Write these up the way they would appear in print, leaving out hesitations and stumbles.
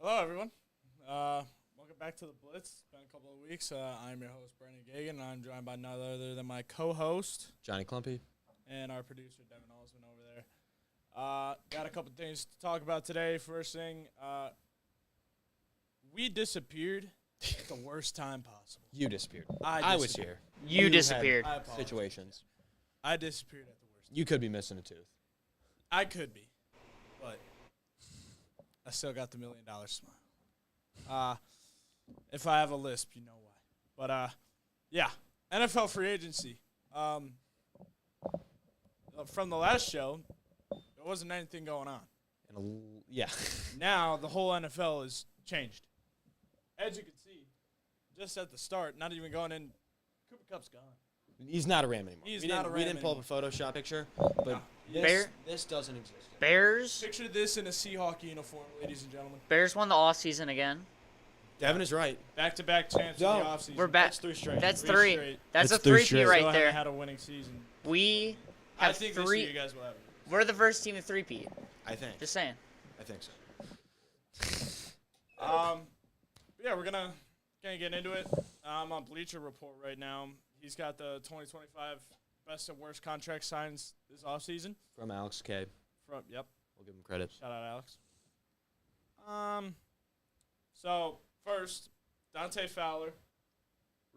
Hello, everyone. Welcome back to the Blitz. It's been a couple of weeks. I'm your host, Brandon Gagan, and I'm joined by none other than my co-host, Jonny Clumpy, and our producer, Devin Osman, over there. Got a couple things to talk about today. First thing, we disappeared at the worst time possible. you disappeared. I was here. You disappeared. I apologize. Situations. I disappeared at the worst time. You could be missing a tooth. I could be, but I still got the $1 million smile. If I have a lisp, you know why. But, yeah, NFL free agency. From the last show, there wasn't anything going on. Yeah. Now, the whole NFL is changed. As you can see, just at the start, not even going in, Cooper Kupp's gone. He's not a Ram anymore. He's not a Ram We didn't pull up a Photoshop picture, but Bear- this doesn't exist. Bears. Picture this in a Seahawk uniform, ladies and gentlemen. Bears won the offseason again. Devin is right. Back-to-back champs in the offseason. We're back. That's three straight. That's Three three. straight. That's That's a three three-peat straight. right Still there. haven't had a winning season. We I have think this three. year you guys will have it. We're the first team to three-peat. I think. Just saying. I think so. Yeah, we're gonna get into it. I'm on Bleacher Report right now. He's got the 2025 best and worst contract signs this offseason. From Alex K. Yep. We'll give him credit. Shout out, Alex. So first, Dante Fowler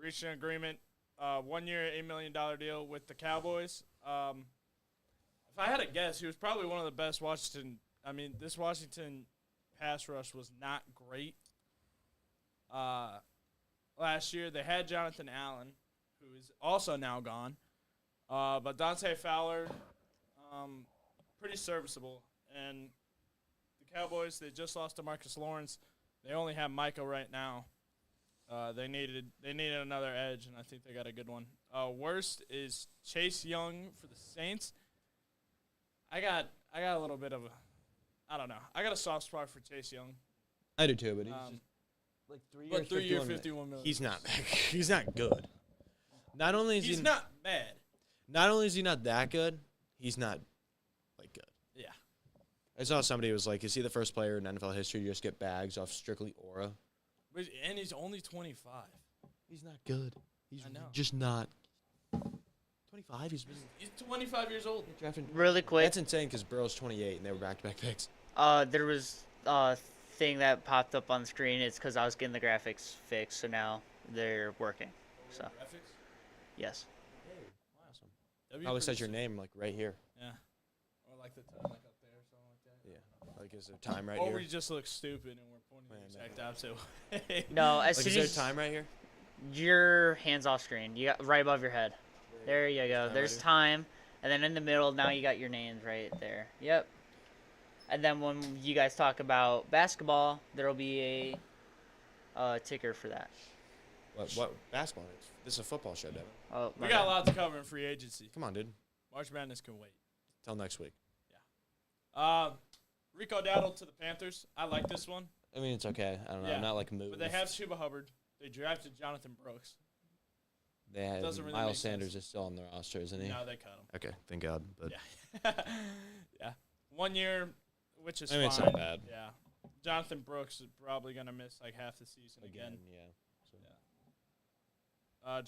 reached an agreement, 1 year, $8 million deal with the Cowboys. If I had to guess, he was probably one of the best Washington. I mean, this Washington pass rush was not great. Last year they had Jonathan Allen, who is also now gone. But Dante Fowler, pretty serviceable. And the Cowboys, they just lost to Marcus Lawrence. They only have Micah right now. They needed another edge, and I think they got a good one. Worst is Chase Young for the Saints. I got a little bit of a, I don't know. I got a soft spot for Chase Young. I do too, but he's just like 3 years. But 3 year, $51 million. He's not. He's not good. Not only is He's he not bad. Not only is he not that good, he's not like good. Yeah. I saw somebody who was like, "Is he the first player in NFL history to just get bags off strictly aura?" And he's only 25. He's not good. He's I know. just not. 25. He's He's 25 years old. drafted. Really quick. That's insane because Burrow's 28 and they were back-to-back picks. There was a thing that popped up on the screen. It's because I was getting the graphics fixed, so now they're working. So Graphics? yes. Awesome. Probably says your name like right here. Yeah. Or like the time like up there or something like that. Yeah. Like is there time right or here? we just look stupid and we're pointing the exact opposite way. No, as Like soon is there as time right here? your hands off screen, you got right above your head. There you go. Time There's right here? time, and then in the middle, now you got your names right there. Yep. And then when you guys talk about basketball, there'll be a ticker for that. What basketball is? This is a football show, Devin. Oh, We my got a bad. lot to cover in free agency. Come on, dude. March Madness can wait. Till next week. Rico Dowdle to the Panthers. I like this one. I mean, it's okay. I don't know. Yeah. I'm not like moved. But they have Chuba Hubbard. They drafted Jonathan Brooks. They have doesn't really Miles make sense. Sanders is still on their roster, isn't he? No, they cut him. Okay, thank God. But Yeah. Yeah. 1 year, which is I mean, it's fine. not bad. Yeah. Jonathan Brooks is probably going to miss like half the season again. Yeah. So.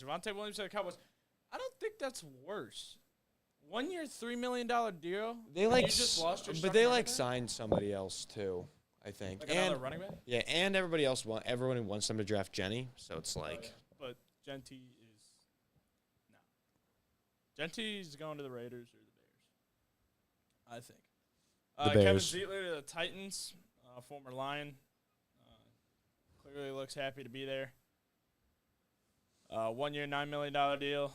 Javonte Williams to the Cowboys. I don't think that's worse. 1 year, $3 million deal. They and like, you just lost your but starting they running like back? signed somebody else too. I think. Like and another running back. yeah, and everyone wants them to draft Jenny. So it's like. But Genty is no. Genty's going to the Raiders or the Bears. I think. The Kevin Bears. Zeitler to the Titans, former Lion. Clearly looks happy to be there. 1 year, $9 million deal.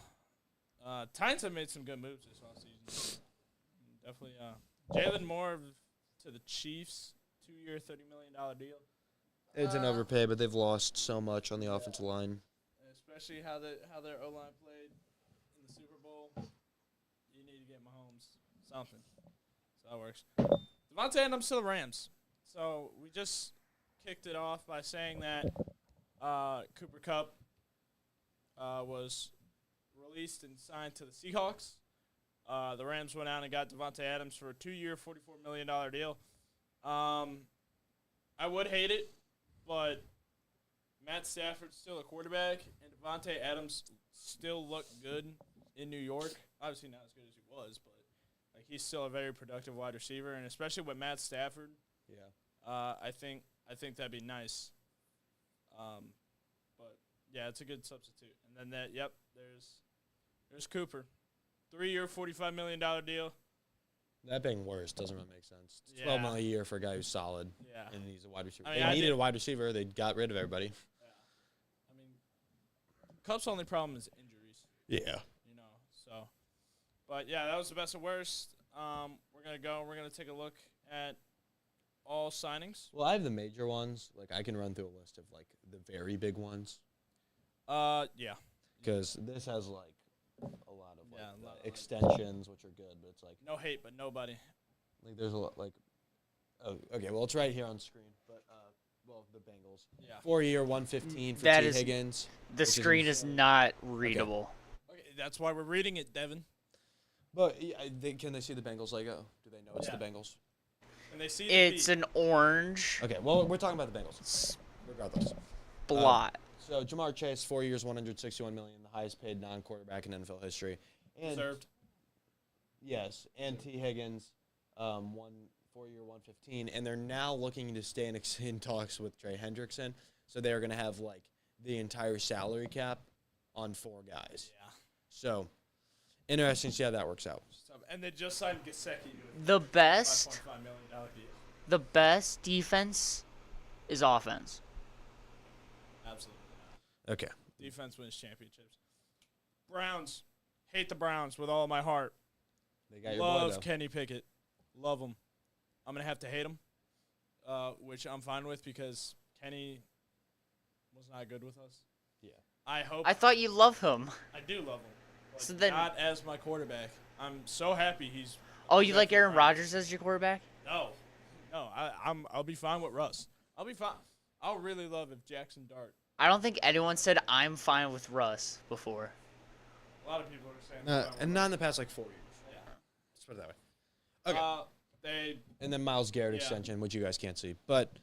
Titans have made some good moves this offseason. Definitely. Jalen Moore to the Chiefs, 2 year, $30 million deal. It's an overpay, but they've lost so much on the offensive line. Especially how their O-line played in the Super Bowl. You need to get Mahomes something. So that works. Devontae Adams to the Rams. So we just kicked it off by saying that Cooper Kupp was released and signed to the Seahawks. The Rams went out and got Devontae Adams for a 2 year, $44 million deal. I I would hate it, but Matt Stafford's still a quarterback, and Devontae Adams still looked good in New York. Obviously not as good as he was, but like he's still a very productive wide receiver, and especially with Matt Stafford, I think that'd be nice. But yeah, it's a good substitute. And then there's Cooper, 3-year, $45 million deal. That being worse doesn't really make sense. It's Yeah. $12 million a year for a guy who's solid, Yeah. and he's a wide receiver. I mean, They needed a wide receiver. They got rid of everybody. Yeah. I mean, Cubs' only problem is injuries. Yeah. You know, so. But yeah, that was the best and worst. We're gonna take a look at all signings. Well, I have the major ones. Like, I can run through a list of, like, the very big ones. Yeah. Because this has, like, a lot of, like, Yeah, a lot of, extensions, which are good. But it's, like, No hate, but nobody. like there's a lot, like, oh, okay, well, it's right here on screen. But, well, the Bengals. Yeah. 4-year, $115 for That T. is- Higgins. The screen is not readable. Okay, that's why we're reading it, Devin. But yeah, can they see the Bengals logo? Do they know it's Yeah. the Bengals? And they see the It's beat. an orange Okay, well, we're talking about the Bengals. Regardless. blot. So, Jamar Chase, 4 years, $161 million, the highest paid non-quarterback in NFL history. And Deserved. yes, and T. Higgins, 4-year, $115, and they're now looking to stay in talks with Trey Hendrickson. So they're going to have like the entire salary cap on 4 guys. Yeah. So interesting to see how that works out. And they just signed Gesicki. The best, $5.5 million deal. the best defense is offense. Absolutely. Okay. Defense wins championships. Browns. Hate the Browns with all my heart. They got your boy, Love though. Kenny Pickett. Love him. I'm going to have to hate him, which I'm fine with because Kenny was not good with us. Yeah. I hope. I thought you love him. I do love him. But So then- not as my quarterback. I'm so happy he's. Oh, you like for the Aaron Browns. Rodgers as your quarterback? No. I'll be fine with Russ. I'll be fine. I'll really love if Jackson Dart. I don't think anyone said I'm fine with Russ before. A lot of people are saying. they're fine with And Russ. not in the past like 4 years. Yeah. Let's put it that way. Okay. They. And then Myles Garrett Yeah. extension, which you guys can't see. But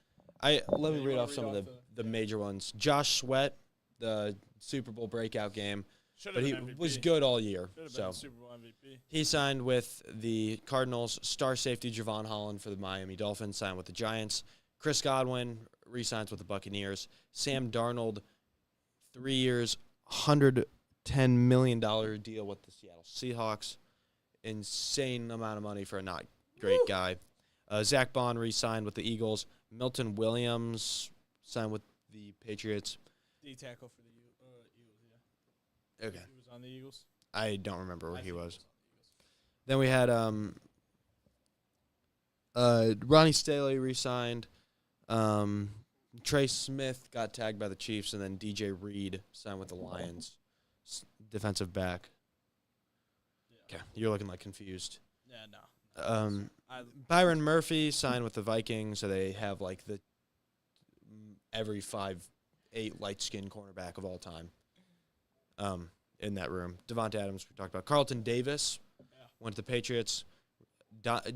let me you read wanna off read some off of the major ones. Josh Sweat, the Super Bowl breakout game, Should but have he been MVP. was good all year. Should have So been Super Bowl MVP. he signed with the Cardinals. Star safety Javon Holland for the Miami Dolphins signed with the Giants. Chris Godwin re-signs with the Buccaneers. Sam Darnold, 3 years, $110 million deal with the Seattle Seahawks. Insane amount of money for a not great guy. Zach Bond re-signed with the Eagles. Milton Williams signed with the Patriots. D tackle for the Eagles. Yeah. Okay. He was on the Eagles. I don't remember where I he think was. on the Eagles. Then we had Ronnie Staley re-signed. Trey Smith got tagged by the Chiefs, and then DJ Reed signed with the Lions. Defensive back. Yeah. Okay, you're looking like confused. Yeah. No. I, Byron Murphy signed with the Vikings, so they have like the every 5'8" light-skinned cornerback of all time in that room. Devontae Adams, we talked about. Carlton Davis went to the Patriots.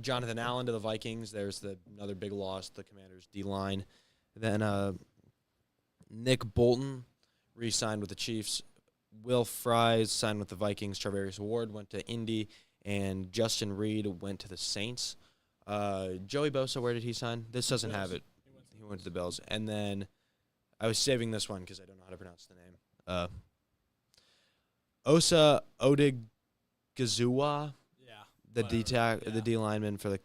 Jonathan Allen to the Vikings. There's another big loss, the Commanders' D-line. Then Nick Bolton re-signed with the Chiefs. Will Fries signed with the Vikings. Travarius Ward went to Indy. And Justin Reed went to the Saints. Joey Bosa, where did he sign? This doesn't have it. He went to the Bills. And then I was saving this one because I don't know how to pronounce the name. Osa Odigizua, yeah. the Yeah. D lineman for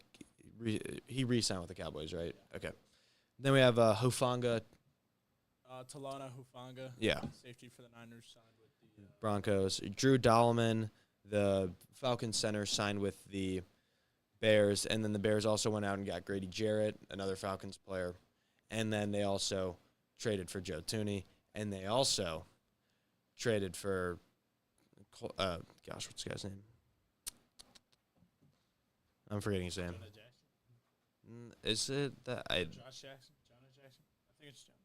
he re-signed with the Cowboys, right? Okay. Then we have Hufanga. Talana Hufanga. Yeah. Safety for the Niners signed with the. Broncos. Drew Dahlman, the Falcons center, signed with the Bears, and then the Bears also went out and got Grady Jarrett, another Falcons player, and then they also traded for Joe Thuney, and they also traded for, what's the guy's name? I'm forgetting his name. Jonah Jackson. Is it that Josh Jackson. Jonah Jackson. I think it's Jonah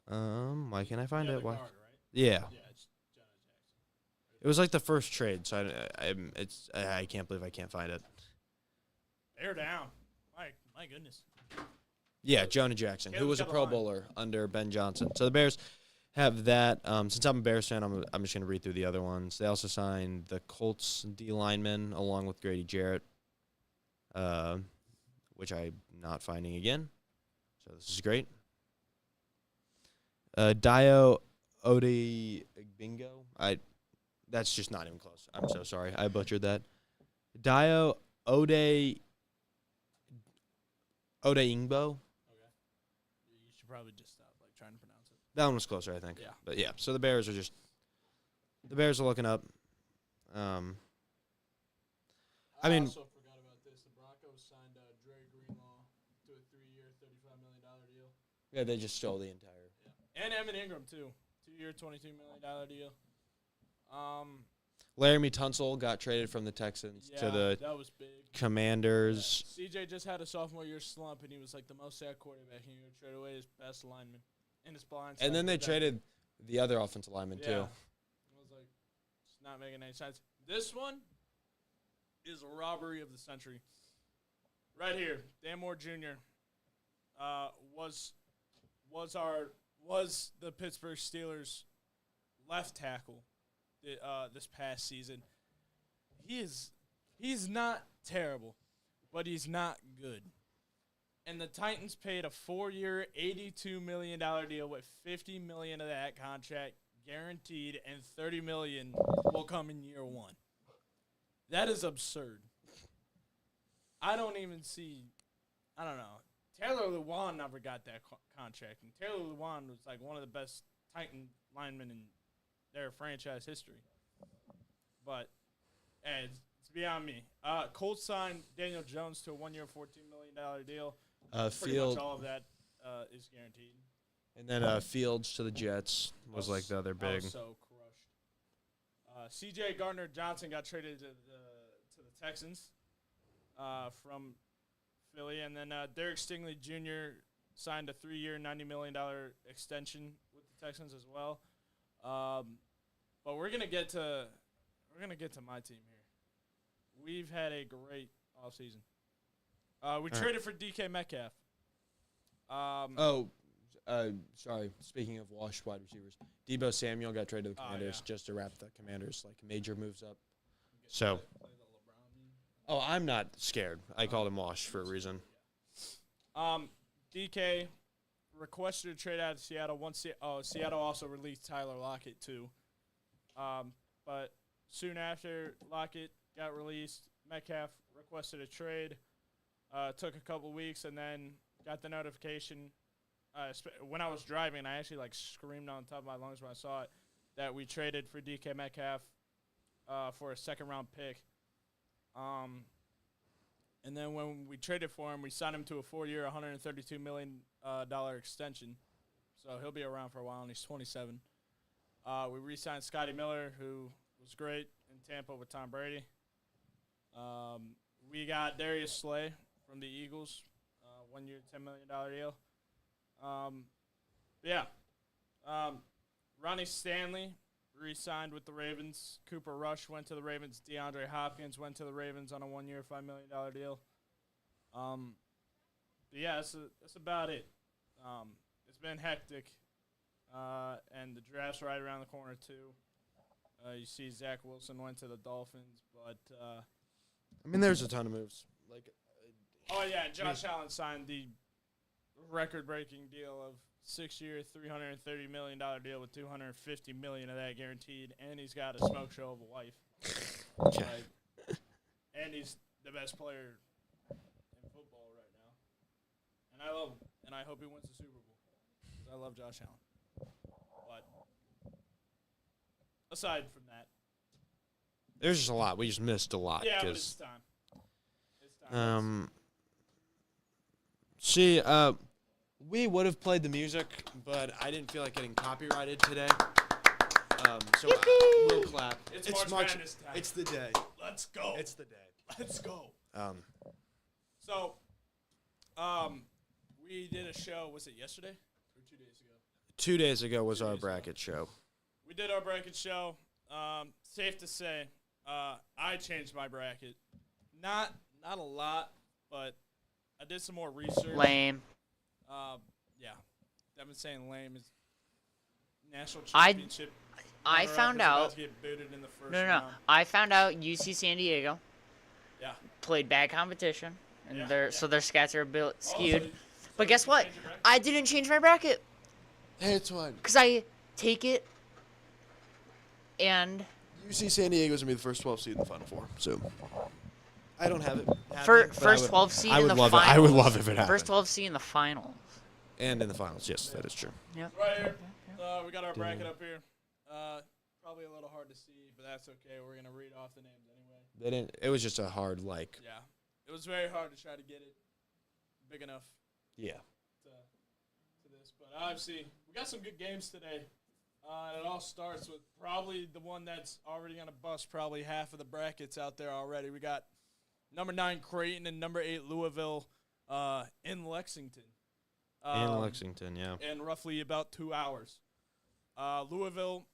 Jackson. why can't I find Yeah, it? the Why? guard, right? Yeah. Yeah, it's Jonah Jackson. It was like the first trade, so I can't believe I can't find it. Bear down. My goodness. Yeah, Jonah Jackson, who Caleb's was a got a Pro line. Bowler under Ben Johnson. So the Bears have that. Since I'm a Bears fan, I'm just going to read through the other ones. They also signed the Colts D lineman along with Grady Jarrett, which I'm not finding again. So this is great. Dio Ode Bingo. That's just not even close. I'm so sorry. I butchered that. Dio Ode Ingbo. Okay. You should probably just stop trying to pronounce it. That one was closer, I think. Yeah. But yeah, so the Bears are looking up. I mean, also forgot about this. The Broncos signed Dre Greenlaw to a 3-year, $35 million deal. yeah, they just stole the entire. Yeah. And Evan Ingram, too. 2-year, $22 million deal. Laramie Tunsil got traded from the Texans to the that was big. Commanders. CJ just had a sophomore year slump, and he was the most sacked quarterback. He would trade away his best lineman and his blind side. And then they traded the other offensive lineman, too. I was it's not making any sense. This one is a robbery of the century. Right here, Dan Moore Jr. Was the Pittsburgh Steelers left tackle this past season. He's not terrible, but he's not good. And the Titans paid a 4-year, $82 million deal with $50 million of that contract guaranteed, and $30 million will come in year 1. That is absurd. I don't even see. I don't know. Taylor Lewan never got that contract, and Taylor Lewan was one of the best Titan linemen in their franchise history. But it's beyond me. Colts signed Daniel Jones to a 1-year, $14 million deal. Pretty much all of that is guaranteed. And then Fields to the Jets was the other I big. was so crushed. C.J. Gardner-Johnson got traded to the Texans from Philly, and then Derek Stingley Jr. signed a 3-year, $90 million extension with the Texans as well. But we're gonna get to my team here. We've had a great offseason. We traded for DK Metcalf. Sorry. Speaking of washed wide receivers, Debo Samuel got traded to the Commanders just to wrap the Commanders major moves up. So, I'm not scared. I called him washed for a reason. DK requested a trade out of Seattle. Seattle also released Tyler Lockett too. But soon after Lockett got released, Metcalf requested a trade. Took a couple weeks, and then got the notification. When I was driving, I actually screamed on top of my lungs when I saw it that we traded for DK Metcalf for a second-round pick. And then when we traded for him, we signed him to a 4-year, $132 million extension. So he'll be around for a while, and he's 27. We re-signed Scotty Miller, who was great in Tampa with Tom Brady. We got Darius Slay from the Eagles, 1-year, $10 million deal. Ronnie Stanley re-signed with the Ravens. Cooper Rush went to the Ravens. DeAndre Hopkins went to the Ravens on a 1-year, $5 million deal. That's about it. It's been hectic, and the draft's right around the corner too. You see Zach Wilson went to the Dolphins, but there's a ton of moves. Josh Allen signed the record-breaking deal of 6-year, $330 million deal with $250 million of that guaranteed, and he's got a smoke show of a wife. Okay. And he's the best player in football right now. And I love him, and I hope he wins the Super Bowl, because I love Josh Allen. But aside from that, There's just a lot. We just missed a lot. yeah, but it's time. It's time. We would have played the music, but I didn't feel like getting copyrighted today. We'll clap. It's March Madness time. It's the day. Let's go. It's the day. Let's go. We did a show, was it yesterday or 2 days ago? 2 days ago was our bracket show. We did our bracket show. Safe to say, I changed my bracket. Not a lot, but I did some more research. Lame. Yeah. Devin saying lame is national I championship. I runner-up found is about out. to get booted in the first No. round. I found out UC San Diego Yeah. played bad competition, and Yeah. so their stats are a bit skewed. So But guess you what? change your bracket? I didn't change my bracket Hey, it's fine. because I take it and UC San Diego's gonna be the first 12 seed in the Final Four. So I don't have it. first 12 seed in the love finals. it. I would love if it happened. First 12 seed in the finals. And in the finals, yes, that is true. Yep. Right here. We got our bracket up here. Probably a little hard to see, but that's okay. We're gonna read off the names anyway. They didn't. It was just a hard Yeah. It was very hard to try to get it big enough Yeah. to this, but obviously we got some good games today. It all starts with probably the one that's already gonna bust probably half of the brackets out there already. We got number 9 Creighton and number 8 Louisville in Lexington. In Lexington, yeah. In roughly about 2 hours. Louisville,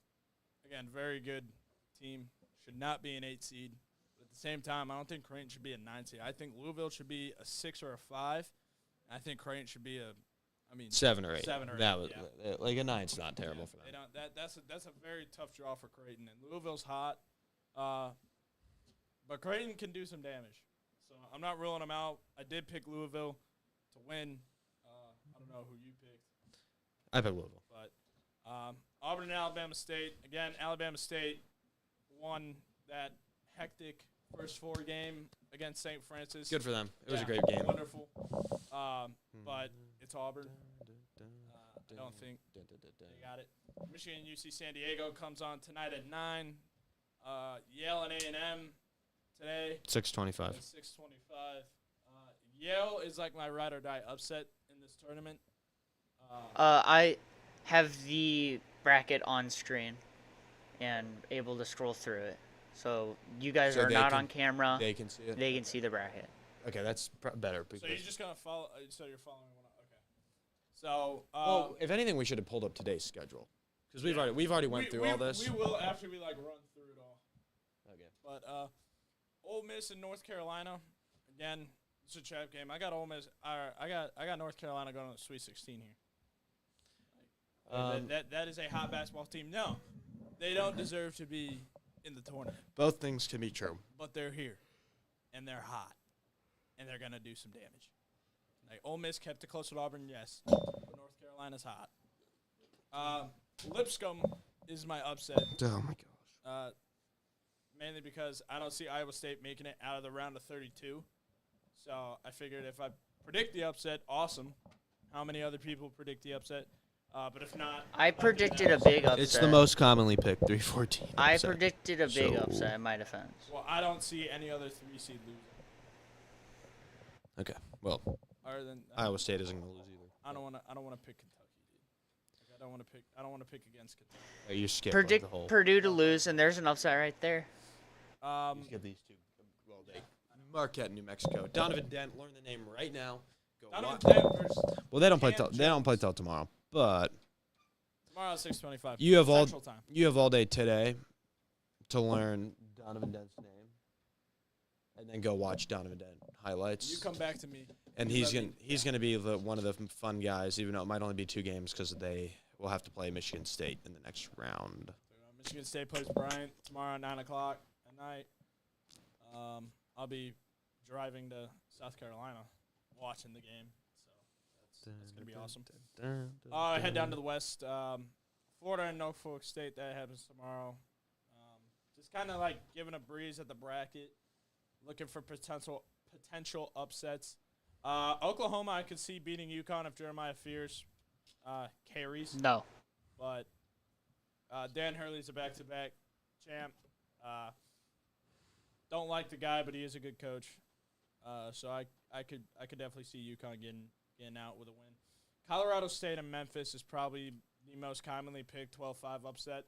again, very good team. Should not be an 8 seed. But at the same time, I don't think Creighton should be a 9 seed. I think Louisville should be a 6 or a 5. And I think Creighton should be 7 or 8. 7 or 8. That was yeah. like a 9's not terrible for them. They don't. That's a very tough draw for Creighton. And Louisville's hot, but Creighton can do some damage. So I'm not ruling them out. I did pick Louisville to win. I don't know who you picked. I picked Louisville. But Auburn and Alabama State. Again, Alabama State won that hectic first 4 game against St. Francis. Good for them. It was a great game. Wonderful. But it's Auburn. I don't think they got it. Michigan UC San Diego comes on tonight at 9. Yale and A&M today. 6:25. At 6:25. Yale is like my ride or die upset in this tournament. I have the bracket on screen and able to scroll through it. So you guys So are they not can- on camera. They can see it. They can see the bracket. Okay, that's better. So Because, you're just gonna follow. So you're following one. Okay. So well, if anything, we should have pulled up today's schedule because we've already went through all this. We will after we run through it all. Okay. But Ole Miss and North Carolina, again, it's a trap game. I got Ole Miss. I got North Carolina going to the Sweet 16 here. That is a hot basketball team. No, they don't deserve to be in the tournament, Both things can be true. but they're here, and they're hot, and they're gonna do some damage. Like Ole Miss kept it close with Auburn, yes, but North Carolina's hot. Lipscomb is my upset. Oh my gosh. Mainly because I don't see Iowa State making it out of the round of 32. So I figured if I predict the upset, awesome. How many other people predict the upset? But if not, I predicted a big upset. It's the most commonly picked 3-14. I upset. predicted a big So- upset in my defense. well, I don't see any other 3 seed losing. Okay. Well, Other than Iowa State isn't going to lose either. I don't want to pick Kentucky, dude. Like, I don't want to pick against Kentucky. Are you skip Predict the whole? Purdue to lose, and there's an upset right there. You skip these two. Well, Marquette, New Mexico. Donovan Dent. Learn the name right now. Go Donovan watch. Dent versus Well, they don't play Cam till they don't play Jones. till tomorrow, but tomorrow at 6:25. you have all Central time. you have all day today to learn Donovan Dent's name, and then go watch Donovan Dent highlights. You come back to me. And You he's let gonna me- he's gonna be one of the fun guys, even though it might only be 2 games because they will have to play Michigan State in the next round. Michigan State plays Bryant tomorrow at 9 o'clock at night. I'll be driving to South Carolina, watching the game. So that's gonna be awesome. Head down to the West. Florida and Norfolk State. That happens tomorrow. Just kind of like giving a breeze at the bracket, looking for potential upsets. Oklahoma, I could see beating UConn if Jeremiah Fears carries. No. But Dan Hurley's a back-to-back champ. Don't like the guy, but he is a good coach. So I could definitely see UConn getting out with a win. Colorado State and Memphis is probably the most commonly picked 12-5 upset.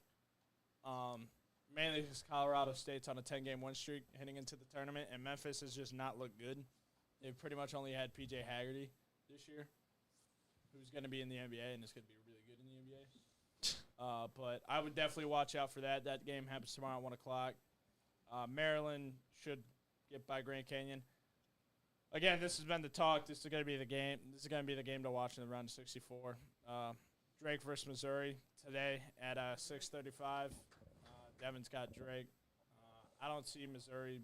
Mainly because Colorado State's on a 10-game win streak heading into the tournament, and Memphis has just not looked good. They've pretty much only had P.J. Haggerty this year, who's going to be in the NBA and is going to be really good in the NBA. But I would definitely watch out for that. That game happens tomorrow at 1 o'clock. Maryland should get by Grand Canyon. again, this has been the talk. This is going to be the game. This is going to be the game to watch in the round of 64. Drake versus Missouri today at 6:35. Devin's got Drake. I don't see Missouri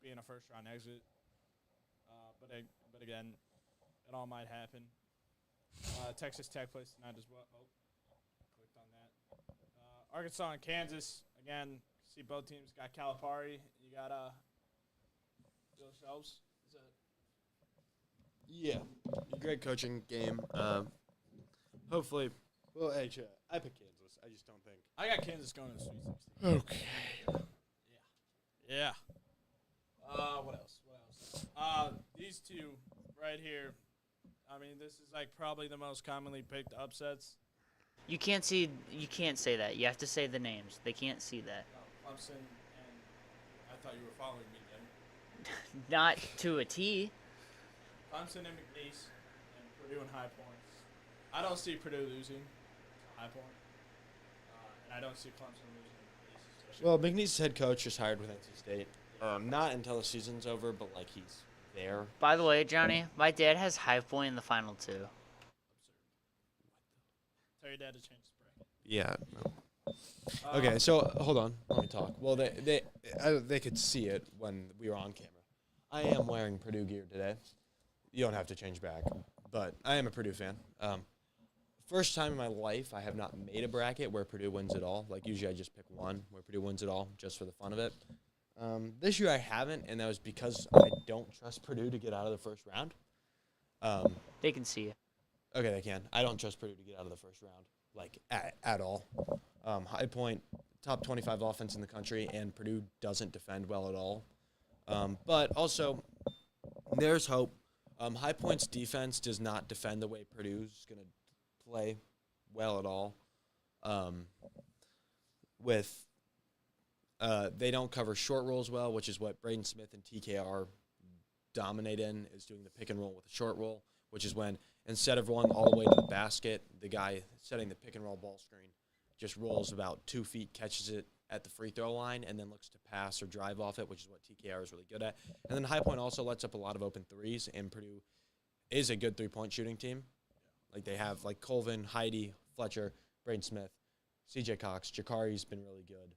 being a first-round exit. But again, it all might happen. Texas Tech plays tonight as well. Oh, clicked on that. Arkansas and Kansas. Again, see both teams got Calipari. You got Bill Shelves. Is that Yeah, great coaching game. Hopefully, well, actually, I pick Kansas. I just don't think. I got Kansas going to the Sweet 16. Okay. Yeah. What else? These two right here. I mean, this is like probably the most commonly picked upsets. You can't say that. You have to say the names. They can't see that. Clemson and I thought you were following me, Devin. Not to a T. Clemson and McNeese and Purdue and High Point. I don't see Purdue losing to High Point. And I don't see Clemson losing to McNeese. Well, McNeese's head coach just hired with NC State. Not until the season's over, but like he's there. By the way, Johnny, my dad has High Point in the final two. Absurd. Tell your dad to change his bracket. Yeah. No. Okay, so hold on. Let me talk. Well, they could see it when we were on camera. I am wearing Purdue gear today. You don't have to change back, but I am a Purdue fan. First time in my life I have not made a bracket where Purdue wins it all. Like usually I just pick one where Purdue wins it all just for the fun of it. This year I haven't, and that was because I don't trust Purdue to get out of the first round. They can see you. Okay, they can. I don't trust Purdue to get out of the first round, like at all. High Point, top 25 offense in the country, and Purdue doesn't defend well at all. But also, there's hope. High Point's defense does not defend the way Purdue's going to play well at all. They don't cover short rolls well, which is what Braden Smith and TKR dominate in, is doing the pick and roll with a short roll, which is when instead of rolling all the way to the basket, the guy setting the pick and roll ball screen just rolls about 2 feet, catches it at the free throw line, and then looks to pass or drive off it, which is what TKR is really good at. And then High Point also lets up a lot of open threes, and Purdue is a good three-point shooting team. Like they have like Colvin, Heidi, Fletcher, Braden Smith, CJ Cox, Jakari's been really good.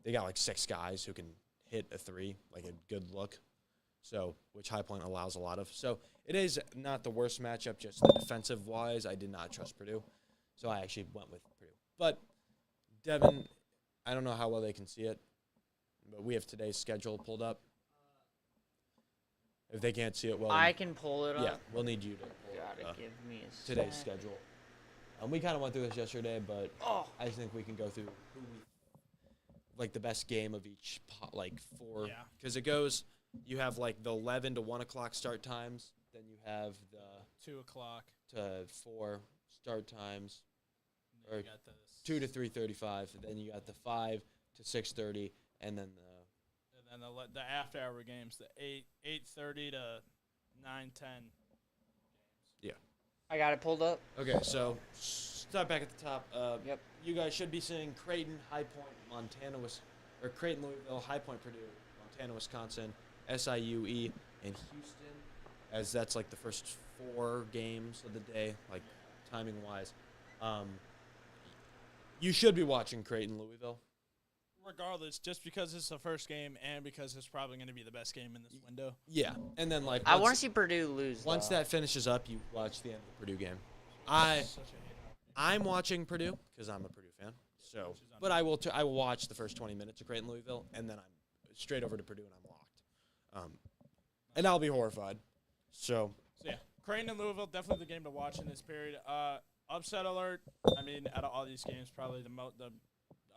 They got like 6 guys who can hit a three, like a good look. So, which High Point allows a lot of. So, it is not the worst matchup, just the defensive-wise. I did not trust Purdue. So, I actually went with Purdue. But, Devin, I don't know how well they can see it, but we have today's schedule pulled up. If they can't see it well, I can pull it up. Yeah, we'll need you to pull Gotta give me a today's sec. schedule. We kind of went through this yesterday, but Oh. I just think we can go through like the best game of each like 4. Yeah. Because it goes, you have like the 11 to 1 o'clock start times, then you have the 2 o'clock. to 4 start times, And then or you got the 2 to 3:35, then you got the 5 to 6:30, and then the after hour games, the 8:30 to 9:10 games. yeah. I got it pulled up. Okay, so start back at the top. Yep. You guys should be seeing Creighton, High Point, or Creighton, Louisville, High Point, Purdue, Montana, Wisconsin, SIUE, and Houston, as that's like the first 4 games of the day, like timing-wise. You should be watching Creighton, Louisville. Regardless, just because it's the first game and because it's probably going to be the best game in this window. Yeah, and then like I want to see Purdue lose. once though. that finishes up, you watch the end of the Purdue game. Such a hate. I'm watching Purdue because I'm a Purdue fan. So, but I will watch the first 20 minutes of Creighton Louisville, and then I'm straight over to Purdue and I'm locked. And I'll be horrified. So yeah, Creighton and Louisville, definitely the game to watch in this period. Upset alert. I mean, out of all these games, probably the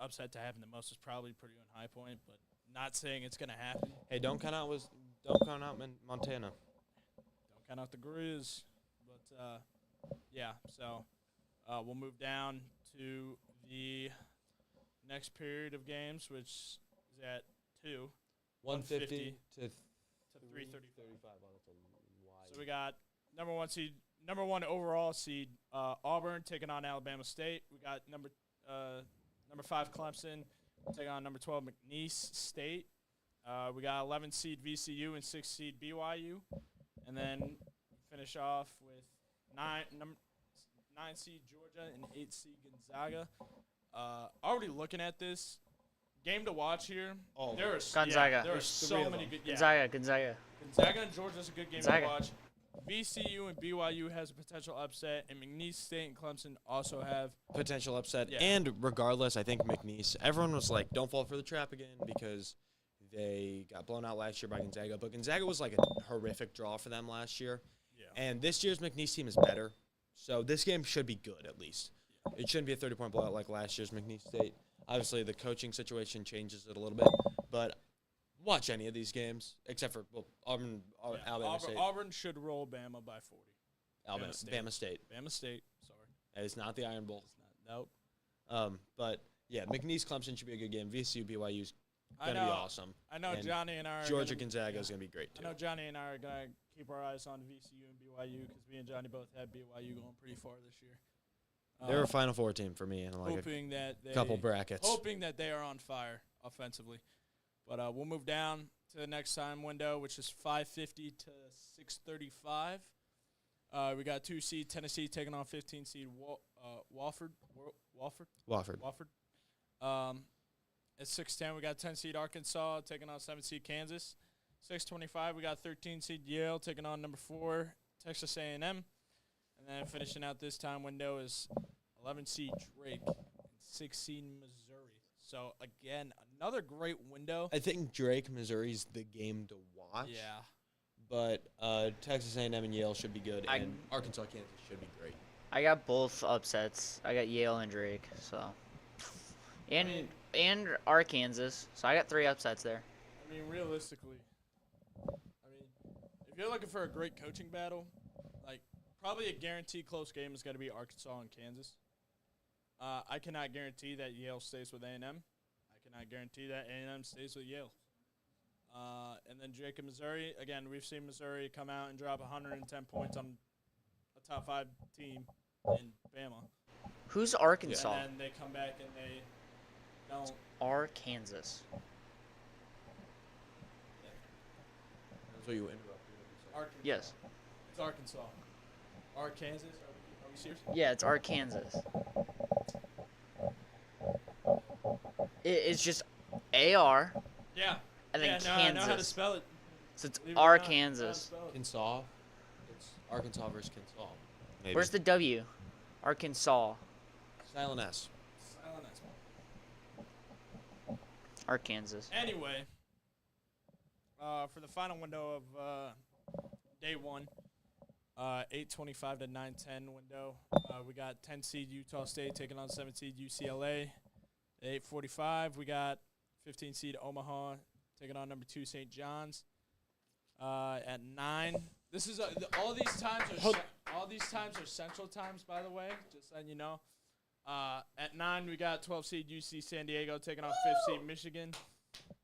upset to happen the most is probably Purdue and High Point, but not saying it's going to happen. hey, don't count out Montana. Don't count out the Grizz. But, yeah, so we'll move down to the next period of games, which is at 2. 150 to 3:35. 3:35. So we got number one overall seed Auburn taking on Alabama State. We got number 5 Clemson taking on number 12 McNeese State. We got 11 seed VCU and 6 seed BYU, and then finish off with 9 seed Georgia and 8 seed Gonzaga. Already looking at this game to watch here. Oh, There's Gonzaga. there are There's so three of many them. good. Yeah. Gonzaga. Gonzaga and Georgia's a good game Gonzaga. to watch. VCU and BYU has a potential upset, and McNeese State and Clemson also have. Potential upset. Yeah. And regardless, I think McNeese, everyone was like, don't fall for the trap again because they got blown out last year by Gonzaga. But Gonzaga was like a horrific draw for them last year. Yeah. And this year's McNeese team is better. So this game should be good at least. It shouldn't be a 30-point blowout like last year's McNeese State. Obviously, the coaching situation changes it a little bit. But watch any of these games except for Auburn, Alabama State. Auburn should roll Bama by 40. Bama State. Bama State. Sorry. It's not the Iron Bowl. It's not. Nope. But, yeah, McNeese Clemson should be a good game. VCU BYU's going to be awesome. I know And Johnny and I are Georgia gonna, Gonzaga is going to be great, too. I know Johnny and I are going to keep our eyes on VCU and BYU because me and Johnny both had BYU going pretty far this year. They're a Final Four team for me in like hoping that a couple brackets. Hoping that they are on fire offensively. But we'll move down to the next time window, which is 5:50 to 6:35. We got 2 seed Tennessee taking on 15 seed Wofford. At 6:10, we got 10 seed Arkansas taking on 7 seed Kansas. 6:25, we got 13 seed Yale taking on number 4 Texas A&M. And then finishing out this time window is 11 seed Drake and 6 seed Missouri. So again, another great window. I think Drake, Missouri's the game to watch. Yeah. But Texas A&M and Yale should be good, and Arkansas, Kansas should be great. I got both upsets. I got Yale and Drake, so and Arkansas. So I got 3 upsets there. I mean, realistically, if you're looking for a great coaching battle, like probably a guaranteed close game is going to be Arkansas and Kansas. I cannot guarantee that Yale stays with A&M. I cannot guarantee that A&M stays with Yale. And then Drake and Missouri. Again, we've seen Missouri come out and drop 110 points on a top 5 team in Bama. Who's Arkansas? And then they come back and they don't. Arkansas. That's what you interrupted. Arkansas. Yes. It's Arkansas. Arkansas? Are we serious? Yeah, it's Arkansas. It's just AR Yeah. and then No, Kansas. I know how to spell it. So it's Believe it or not, I know how to Arkansas. spell it. Arkansas. It's Arkansas versus Kansas. Maybe. Where's the W? Arkansas. Silent S. Silent S. Arkansas. Anyway, for the final window of day 1, 8:25 to 9:10 window, we got 10 seed Utah State taking on 7 seed UCLA. At 8:45, we got 15 seed Omaha taking on number 2 St. John's. At 9, this is all these times are Central times, by the way. Just letting you know. At 9, we got 12 seed UC San Diego taking on 5th seed Michigan.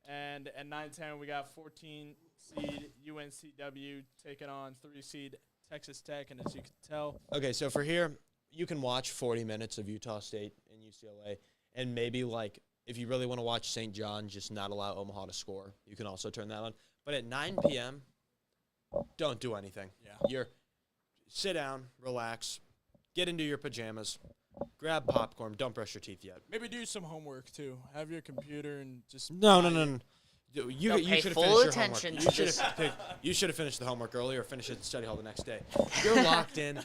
And at 9:10, we got 14 seed UNCW taking on 3 seed Texas Tech. And as you can tell, Okay, so for here, you can watch 40 minutes of Utah State and UCLA, and maybe like if you really want to watch St. John, just not allow Omaha to score. You can also turn that on. But at 9 p.m., don't do anything. Yeah. Sit down, relax, get into your pajamas, grab popcorn. Don't brush your teeth yet. maybe do some homework, too. Have your computer and just... No. Don't You pay should have full finished your attention homework. to this. You should have finished the homework early or finished it at study hall the next day. You're locked in.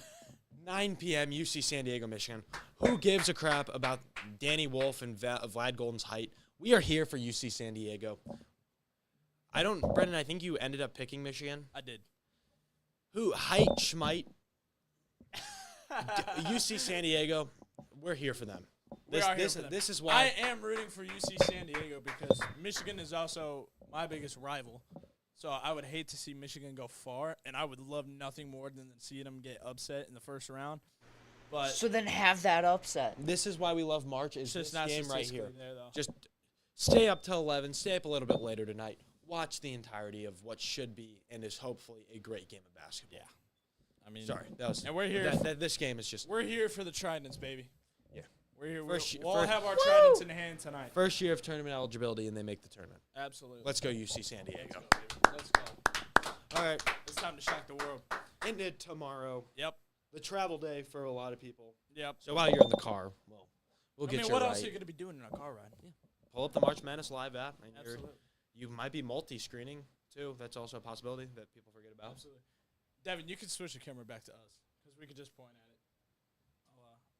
9 p.m. UC San Diego, Michigan. Who gives a crap about Danny Wolf and Vlad Golden's height? We are here for UC San Diego. Brendan, I think you ended up picking Michigan. I did. Who? Height, Schmite. UC San Diego, we're here for them. We are here for them. This is why. I am rooting for UC San Diego because Michigan is also my biggest rival. So I would hate to see Michigan go far, and I would love nothing more than see them get upset in the first round. But So then have that upset. This is why we love March. Is it's just this not game right here? statistically there, though. Just stay up till 11. Stay up a little bit later tonight. Watch the entirety of what should be and is hopefully a great game of basketball. Yeah. I mean, Sorry, that was. and we're here. This game is just. We're here for the Tridents, baby. We're here. First- We'll first- have our tridents in hand tonight. First year of tournament eligibility, and they make the tournament. Absolutely. Let's go UC San Diego. Let's go, dude. Let's go. All right. It's time to shock the world. Into tomorrow. Yep. The travel day for a lot of people. Yep. So while you're in the car, we'll I get mean, you what right. else are you going to be doing in a car ride? Yeah. Pull up the March Madness Live app. And Absolutely. you might be multi-screening, too. That's also a possibility that people forget about. Absolutely. Devin, you can switch the camera back to us because we could just point at it.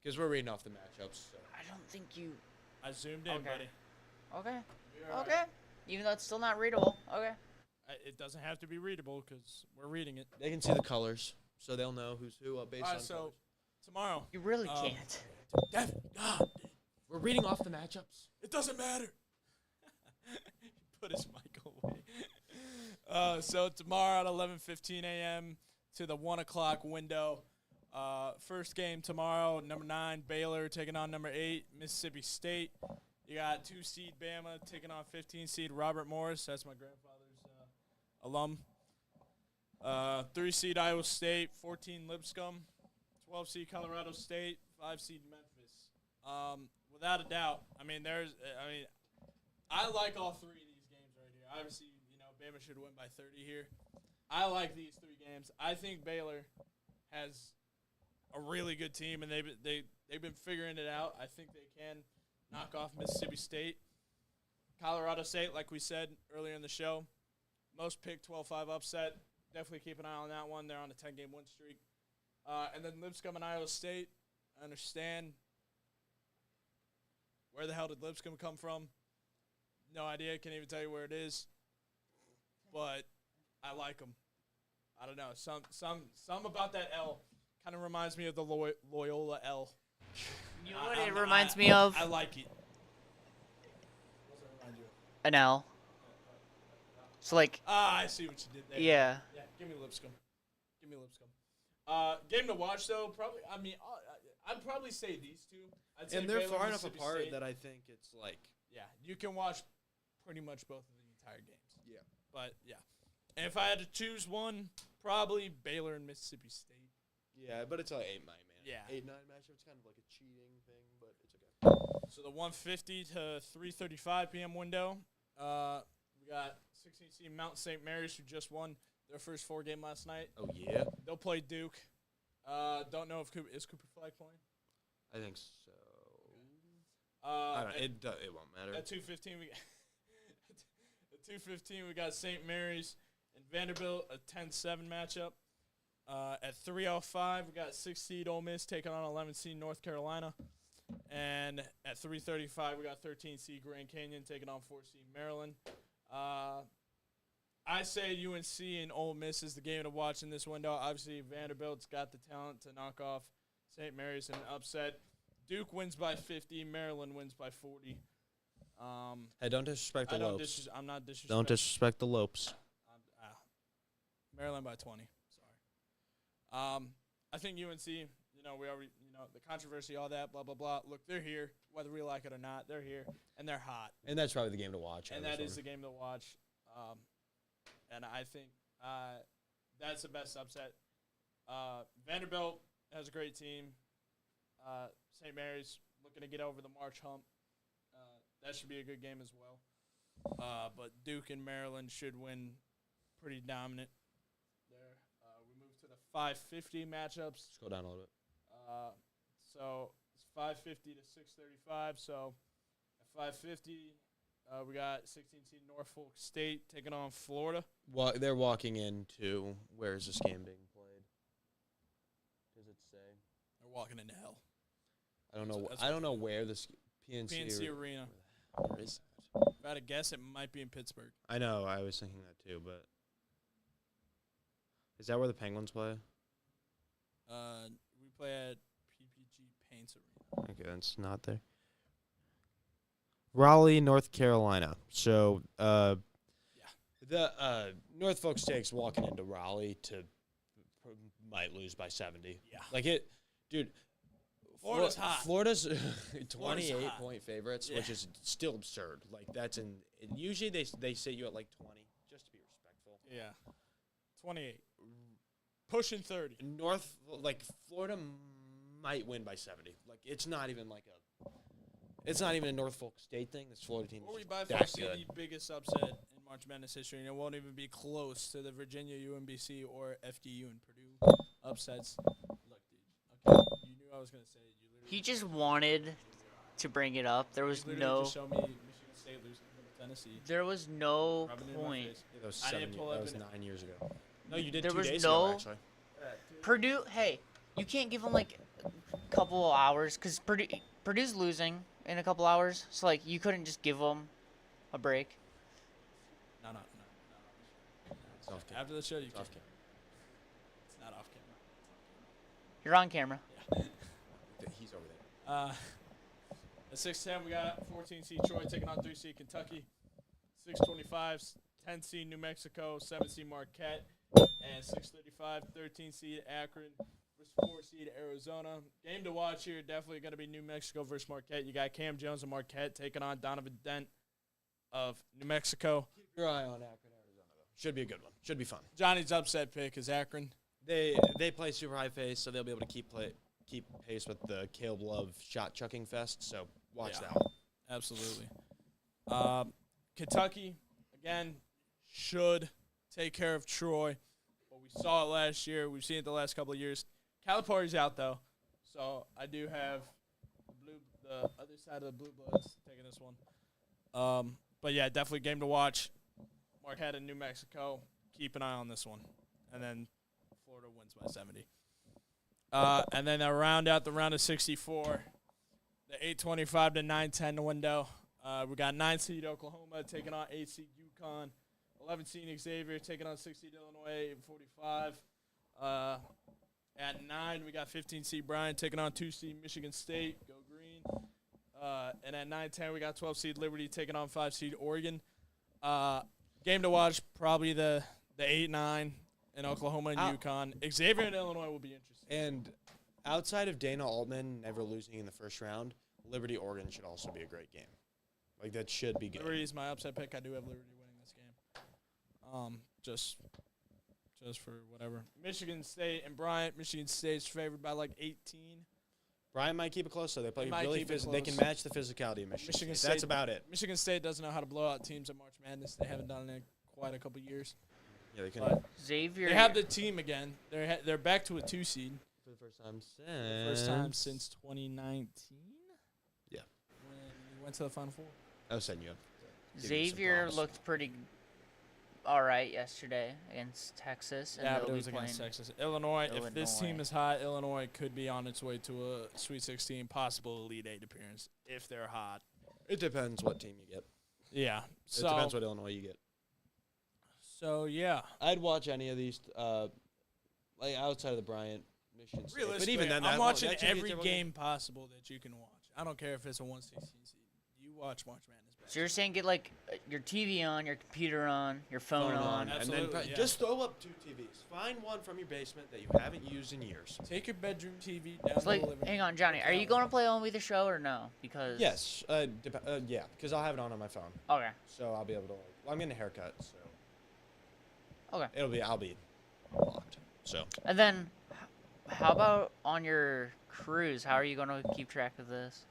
Because we're reading off the matchups. So. I don't think you. I zoomed in, Okay. buddy. Okay. You're all right. Okay. Even though it's still not readable. Okay. It doesn't have to be readable because we're reading it. They can see the colors, so they'll know who's who based All on right, so colors. tomorrow. You really Um, can't. Devin, God, We're reading off the matchups. it doesn't matter. He put his mic away. So tomorrow at 11:15 a.m. to the 1 o'clock window. First game tomorrow, number 9 Baylor taking on number 8 Mississippi State. You got 2 seed Bama taking on 15 seed Robert Morris. That's my grandfather's alum. 3 seed Iowa State, 14 Lipscomb, 12 seed Colorado State, 5 seed Memphis. Without a doubt, I like all 3 of these games right here. Obviously, Bama should win by 30 here. I like these 3 games. I think Baylor has a really good team, and they've been figuring it out. I think they can knock off Mississippi State. Colorado State, like we said earlier in the show, most picked 12-5 upset. Definitely keep an eye on that one. They're on a 10-game win streak. And then Lipscomb and Iowa State, I understand. Where the hell did Lipscomb come from? No idea. Can't even tell you where it is. But I like them. I don't know. Some about that L kind of reminds me of the Loyola L. You know what it reminds me of? I like it. What does it remind you of? An L. So, like, I see what you did there. yeah. Yeah, give me Lipscomb. Give me Lipscomb. Game to watch, though, probably, I'd probably say these two. I'd say And they're Baylor, far enough Mississippi apart State. that I think it's like. Yeah, you can watch pretty much both of the entire games. Yeah. But, yeah. And if I had to choose one, probably Baylor and Mississippi State. Yeah, but it's like 8-9, man. Yeah. 8-9 matchup. It's kind of like a cheating thing, but it's okay. So the 1:50 to 3:35 p.m. window, we got 16 seed Mount St. Mary's who just won their first 4 game last night. Oh, yeah? They'll play Duke. Don't know if is Cooper Flag playing. I think so. I don't know. It won't matter. At 2:15 we at 2:15 we got St. Mary's and Vanderbilt, a 10-7 matchup. At 3:05 we got 6 seed Ole Miss taking on 11 seed North Carolina. And at 3:35 we got 13 seed Grand Canyon taking on 4 seed Maryland. I say UNC and Ole Miss is the game to watch in this window. Obviously Vanderbilt's got the talent to knock off St. Mary's in an upset. Duke wins by 50. Maryland wins by 40. Hey, don't disrespect the Lopes. I'm not disrespecting. Don't disrespect the Lopes. Maryland by 20. Sorry. I think UNC, we already, the controversy, all that, blah, blah, blah. Look, they're here. Whether we like it or not, they're here. And they're hot. And that's probably the game to watch. And that is the game to watch. And I think that's the best upset. Vanderbilt has a great team. St. Mary's looking to get over the March hump. That should be a good game as well. But Duke and Maryland should win pretty dominant there. We move to the 5:50 matchups. Let's go down a little bit. So it's 5:50 to 6:35. So at 5:50, we got 16 seed Norfolk State taking on Florida. They're walking into where is this game being played? Does it say? They're walking into hell. I don't know. That's I don't know where this PNC Arena. Where is that? If I had to guess, it might be in Pittsburgh. I know. I was thinking that too, but is that where the Penguins play? We play at PPG Paints Arena. Okay, that's not there. Raleigh, North Carolina. So, the Norfolk State's walking into Raleigh might lose by 70. Yeah. Like it, dude. Florida's hot. Florida's Florida's 28-point favorites, Yeah. which is still absurd. Like that's usually they sit you at like 20, just to be respectful. Yeah. 28. Pushing 30. Florida might win by 70. Like it's not even like a It's not even a Norfolk State thing. This Florida team Or we is by just far that see good. the biggest upset in March Madness history, and it won't even be close to the Virginia, UMBC, or FDU and Purdue upsets. Look, dude. Okay, you knew I was gonna say it. You literally He just wanted to bring it up. There you was literally no just showed me Michigan State losing to Tennessee. no Rubbing it in my point. face. Yeah, that was I didn't pull up 9 years ago. No, you did There 2 was days no- ago, actually. Purdue, hey, you can't give them like a couple of hours because Purdue's losing in a couple hours. So like you couldn't just give them a break. No. It's off camera. After the show, you It's can. off camera. It's not off camera. You're on camera. He's over there. At 6:10, we got 14 seed Troy taking on 3 seed Kentucky. 6:25, 10 seed New Mexico, 7 seed Marquette, and 6:35, 13 seed Akron versus 4 seed Arizona. Game to watch here, definitely going to be New Mexico versus Marquette. You got Cam Jones and Marquette taking on Donovan Dent of New Mexico. Keep your eye on Akron, Arizona, though. Should be a good one. Should be fun. Johnny's upset pick is Akron. They play super high pace, so they'll be able to keep pace with the Caleb Love shot chucking fest. So watch Yeah. that one. Absolutely. Kentucky, again, should take care of Troy. But we saw it last year. We've seen it the last couple of years. Calipari's out, though. So I do have the other side of the Blue Bloods taking this one. But, yeah, definitely game to watch. Marquette and New Mexico. Keep an eye on this one. And then Florida wins by 70. And then I round out the round of 64. The 8:25 to 9:10 window. We got 9 seed Oklahoma taking on 8 seed UConn. 11 seed Xavier taking on 6 seed Illinois. 8:45. At 9, we got 15 seed Bryant taking on 2 seed Michigan State. Go green. And at 9:10, we got 12 seed Liberty taking on 5 seed Oregon. Game to watch, probably the 8-9 in Oklahoma and UConn. Xavier and Illinois will be interesting. And outside of Dana Altman never losing in the first round, Liberty Oregon should also be a great game. Like that should be good. Liberty is my upset pick. I do have Liberty winning this game. Just for whatever. Michigan State and Bryant. Michigan State's favored by like 18. Bryant might keep it close, though. They play They might really keep it They can close. match the physicality of Michigan Michigan State. That's State- about it. Michigan State doesn't know how to blow out teams at March Madness. They haven't done it in quite a couple years. Yeah, they can. But Xavier. they have the team again. They're back to a 2 seed. For the first time First time since 2019. Yeah. When we went to the Final Four. I was setting you up. Give you some Xavier props. looked pretty all right yesterday against Texas. And Yeah, but they'll it was be against playing- Texas. Illinois, if this team Illinois. is hot, Illinois could be on its way to a Sweet 16, possible Elite 8 appearance if they're hot. It depends what team you get. Yeah. It So, depends what Illinois you get. yeah. I'd watch any of these, like outside of the Bryant, Michigan State. Realistically, But even then, I'm watching that should be a every terrible game possible that you can watch. I don't care if it's a 116 seed. You watch March Madness. So you're saying get like your TV on, your computer on, your phone on. and then Absolutely, yeah. just throw up 2 TVs. Find one from your basement that you haven't used in years. Take your bedroom TV down It's to like, the living hang room. on, Johnny. Are you going to play on with the show or no? Because Yes, yeah, because I'll have it on my phone, Okay. so I'll be able to. Well, I'm getting a haircut, so Okay. I'll be locked. So And then, how about on your cruise? How are you going to keep track of this?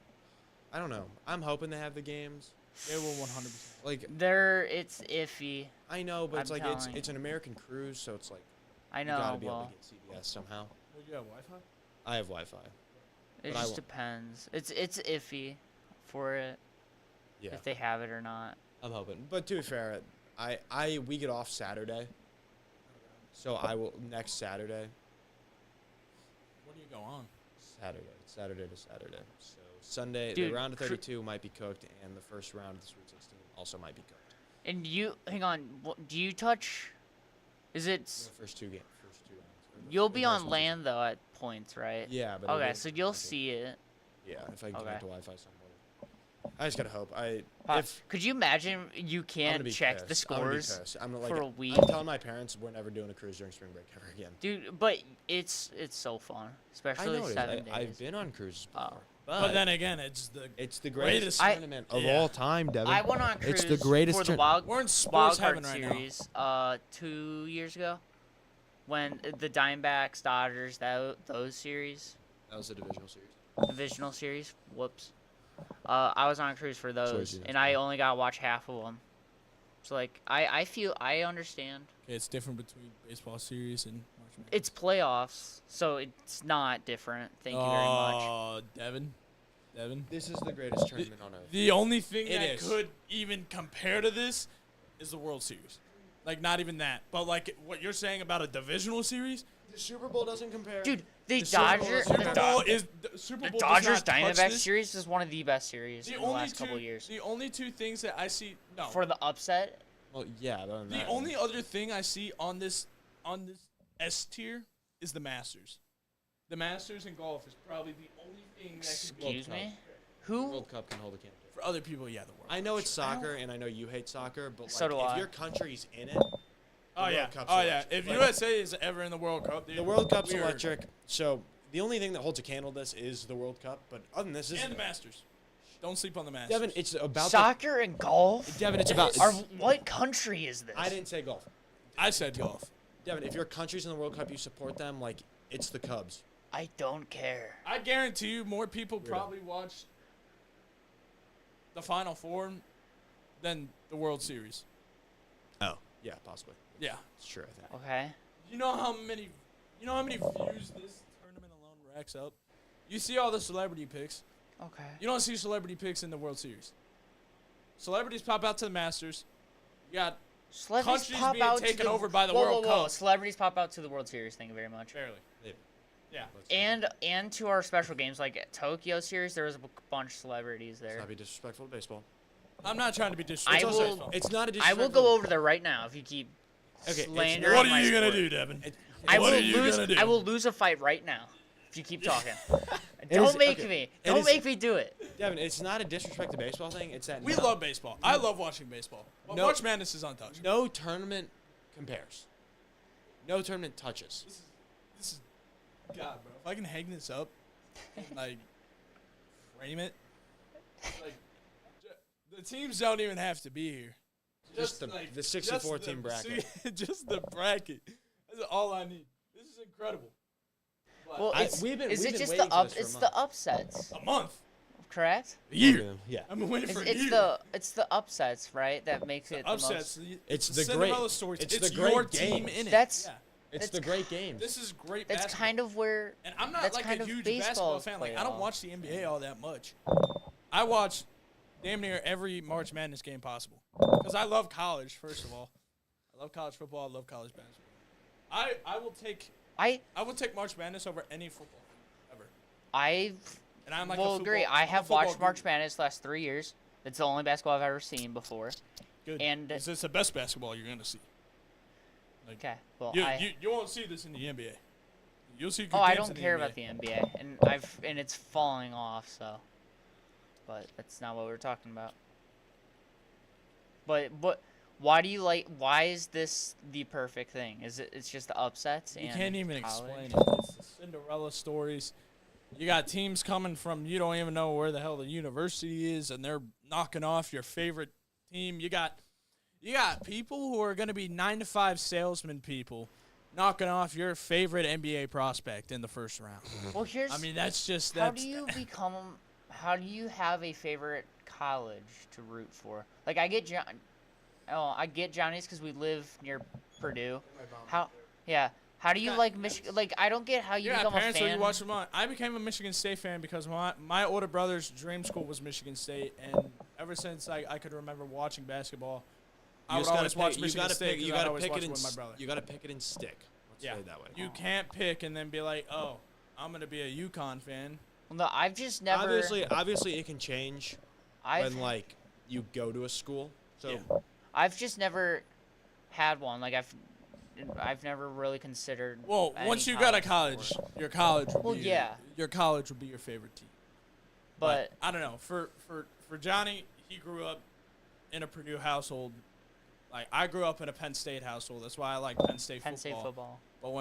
I don't know. I'm hoping they have the games. They will 100%. Like It's iffy. I know, but it's I'm like it's telling. it's an American cruise, so it's like I you know. gotta be able Well, to get CBS somehow. Well, you have Wi-Fi? I have Wi-Fi. it but I just won't. depends. It's iffy for it Yeah, if they have it or not. I'm hoping. But to be fair, we get off Saturday, so I will next Saturday. What do you go on? Saturday to Saturday. So Sunday, Dude, the round of 32 might be cooked, and the first round of the Sweet 16 also might be cooked. And you, hang on. Do you touch? Is it? The first two rounds. You'll The be first on one's- land though at points, right? Yeah, but Okay, so you'll see it. Yeah, if I can Okay. connect to Wi-Fi somewhere. I just gotta hope. Could you imagine you I'm gonna can't be check the pissed. I'm gonna be scores? pissed. I'm like, for a week? I'm telling my parents we're never doing a cruise during spring break ever again. Dude, but it's so fun, I especially know it is. 7 days. I've been on cruises Oh. before. But then again, it's the it's the greatest greatest tournament of yeah. all time, Devin. I went on cruise It's the greatest for the tour- we're in wild sports card heaven right now. series 2 years ago when the Diamondbacks, Dodgers, those series, That was the divisional series. divisional series. Whoops. I was on a cruise for always those, do that, and I yeah. only got to watch half of them. So like I understand. It's different between baseball series and March Madness. It's playoffs, so it's not different. Thank you very much. Oh, Devin. This is the greatest tournament on earth. The only thing It that is. could even compare to this is the World Series. Like, not even that. But, like, what you're saying about a divisional series, The Super Bowl doesn't compare. Dude, the Super Bowl Dodgers, doesn't the, Super compare. Bowl Do- is the Super the Bowl Dodgers does not touch Diamondbacks this. series is one of the best series in the last couple of years. The only two things that I see For the upset, Well, yeah. Other than the that, only other thing I see on this S tier is the Masters. The Masters in golf is probably the only thing that could be excuse me, the who? World Cup can hold a candle. for other people. Yeah, the World. I know it's Sure. soccer, and I know you hate soccer, but So do if I. your country's in it, Oh yeah. World Cup's Oh yeah. electric. If Like- USA is ever in the World Cup, dude, the World Cup's we are- electric. So the only thing that holds a candle to this is the World Cup. But other than this, And the Masters. Don't sleep on the Masters. Devin, it's about Soccer and golf? Devin, it's about. What country is this? I didn't say golf. I said golf. Devin, if your country's in the World Cup, you support them like it's the Cubs. I don't care. I guarantee you, more people Weirdo. probably watch the Final Four than the World Series. Oh, yeah, possibly. Yeah. It's true, I think. Okay. You know how many views this tournament alone racks up? You see all the celebrity picks. Okay. You don't see celebrity picks in the World Series. Celebrities pop out to the Masters. You got Celebrities countries pop being out taken to the, over by the whoa, World whoa, whoa. Cup. Celebrities pop out to the World Series. Thank you very much. barely. Yeah. And to our special games like at Tokyo series, there was a bunch of celebrities Let's there. not be disrespectful to baseball. I'm not trying to be I disrespectful. will- It's not a I disrespectful. will go over there right now if you keep Okay, it's slandering What my are you gonna sport. do, Devin? I What will are you lose. gonna do? I will lose a fight right now if you keep talking. It Don't is- make okay. me. It Don't is- make me do it. Devin, it's not a disrespect to baseball thing. It's that We no, love baseball. I love watching baseball. But No. March Madness is untouched. no tournament compares. No tournament touches. This is God, bro. If I can hang this up, and, like frame it, like the teams don't even have to be here. Just the 64 team bracket. Just the bracket. That's all I need. This is incredible. But Well, Is it waiting just for the this for a It's month. the upsets, a month, correct? a year. Yeah. I've been waiting for a It's year. the upsets, right? That makes it the Upsets. most. It's the the Cinderella great- stories. it's It's the great your team games. in it. That's- Yeah. It's That's the great games. This is great That's basketball. kind of where. And I'm not that's like kind a of huge basketball baseball's fan. Like I don't playoff. watch the NBA all that much. I watch damn near every March Madness game possible because I love college. First of all, I love college football. I love college basketball. I will take March Madness over any football ever. I And I'm like will a agree. football- I I'm a have football watched March guru. Madness the last 3 years. It's the only basketball I've ever seen before. Good. and- It's the best basketball you're gonna see. Like, Okay. Well, you won't see this in the NBA. You'll see. Good I games don't in the care NBA. about the NBA, and it's falling off. So, but that's not what we're talking about. But why do you like? Why is this the perfect thing? Is it? It's just the upsets. You and can't even college? explain it. It's the Cinderella stories. You got teams coming from you don't even know where the hell the university is, and they're knocking off your favorite team. You got people who are going to be 9-to-5 salesman people knocking off your favorite NBA prospect in the first round. Well, here's. I mean, that's just how that's. do you become? How do you have a favorite college to root for? Like I get I get Johnny's because we live near Purdue. How? Yeah. How do you Yeah, like Michigan? Like I don't get how you Yeah, become a parents, so fan. you watch them on. I became a Michigan State fan because my older brother's dream school was Michigan State, and ever since I could remember watching basketball, I would just gotta always watch pick- Michigan State. You 'cause I'd gotta always pick watch it in. with my brother. You gotta pick it in stick. Let's Yeah. say it that way. You can't pick and then be like, oh, I'm gonna be a UConn fan. Well, no, I've just never. Obviously, it can change I've when like you go to a school. So Yeah. I've just never had one. Like I've never really considered. Well, any once you go to college, sport. your college will Well, be yeah. your college will be your favorite team. But I don't know. For Johnny, he grew up in a Purdue household. Like I grew up in a Penn State household. That's why I like Penn State Penn football. State football.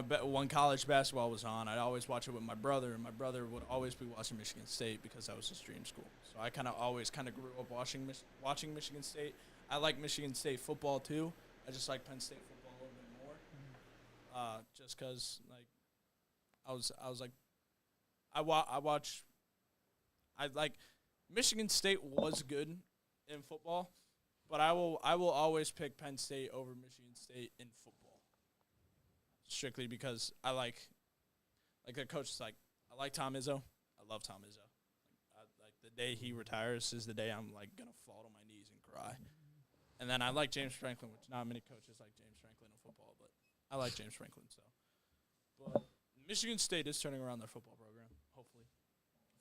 But when college basketball was on, I'd always watch it with my brother, and my brother would always be watching Michigan State because that was his dream school. So I always grew up watching Michigan State. I like Michigan State football too. I just like Penn State football a little bit more. Just because like I was like I like Michigan State was good in football, but I will always pick Penn State over Michigan State in football. Strictly because I like their coach is like, I like Tom Izzo. I love Tom Izzo. Like the day he retires is the day I'm like gonna fall to my knees and cry. And then I like James Franklin, which not many coaches like James Franklin in football, but I like James Franklin. So, but Michigan State is turning around their football program. Hopefully,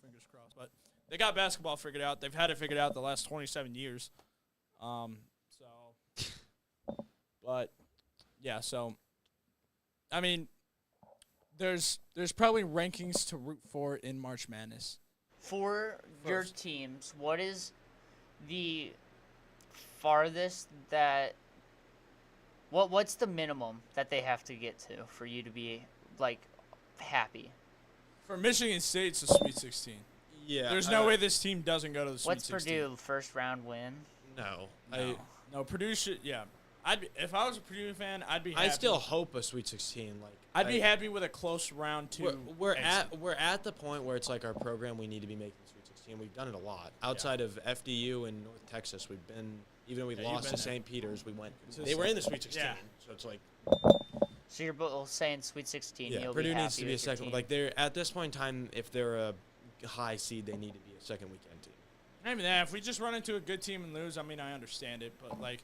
fingers crossed. But they got basketball figured out. They've had it figured out the last 27 years. But yeah. So, I mean, there's probably rankings to root for in March Madness. For your teams, what is the farthest that what's the minimum that they have to get to for you to be like happy? For Michigan State, it's a Sweet 16. Yeah. There's no way this team doesn't go to the Sweet 16. What's Purdue first round win? No. No, Purdue should. Yeah, if I was a Purdue fan, I'd be happy. I still hope a Sweet 16. Like I'd be happy with a close round 2. We're at the point where it's like our program. We need to be making the Sweet 16. We've done it a lot. Outside of FDU and North Texas, we've been. Even though we lost to St. Peter's, we went. They were in the Sweet 16. Yeah. So it's like. So you're both saying Sweet 16. Yeah, you'll Purdue be needs to be a second. team. Like they're at this point in time, if they're a high seed, they need to be a second weekend team. I mean, if we just run into a good team and lose, I mean, I understand it, but like,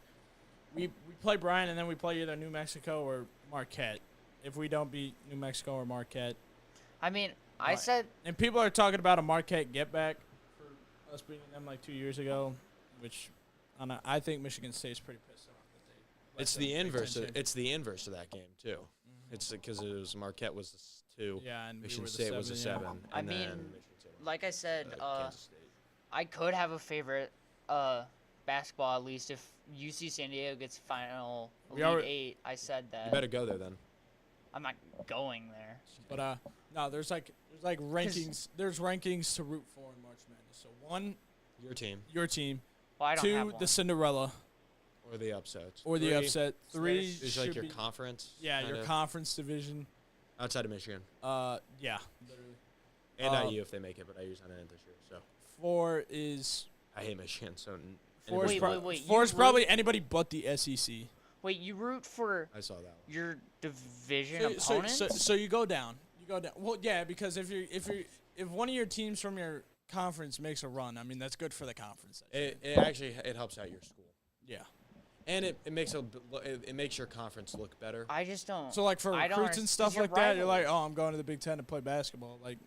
we play Bryan and then we play either New Mexico or Marquette. If we don't beat New Mexico or Marquette, I mean, I said. And people are talking about a Marquette get back for us beating them like 2 years ago, which I think Michigan State's pretty pissed off that they. It's the inverse. It's the inverse of that game too. Mm-hmm. It's because it was Marquette was the 2. Yeah, and Michigan we were State the was a 7. I And mean, then Michigan State was like I said, Kansas State. I could have a favorite basketball at least if UC San Diego gets final Elite 8. I said that. You better go there then. I'm not going there. But no, there's rankings. There's rankings to root for in March Madness. So 1, Your team. your team. Well, I don't 2, have one. the Cinderella. Or the upsets. Or the 3 upset. 3 is should like your be, conference. yeah, your kinda, conference division. outside of Michigan. Yeah, literally. And IU if they make it, but IU's not in it this year. So 4 is. I hate Michigan. So 4 is, wait, 4 you is probably anybody but the SEC. Wait, you root for I saw that one. your division opponents? So you go down. You go down. Well, yeah, because if one of your teams from your conference makes a run, I mean that's good for the conference. It actually helps out your school. Yeah. And it makes your conference look better. I just don't. So like for I don't recruits and stuff understand. like that, you're like, Rivals. oh, I'm going to the Big Ten to play basketball. Like,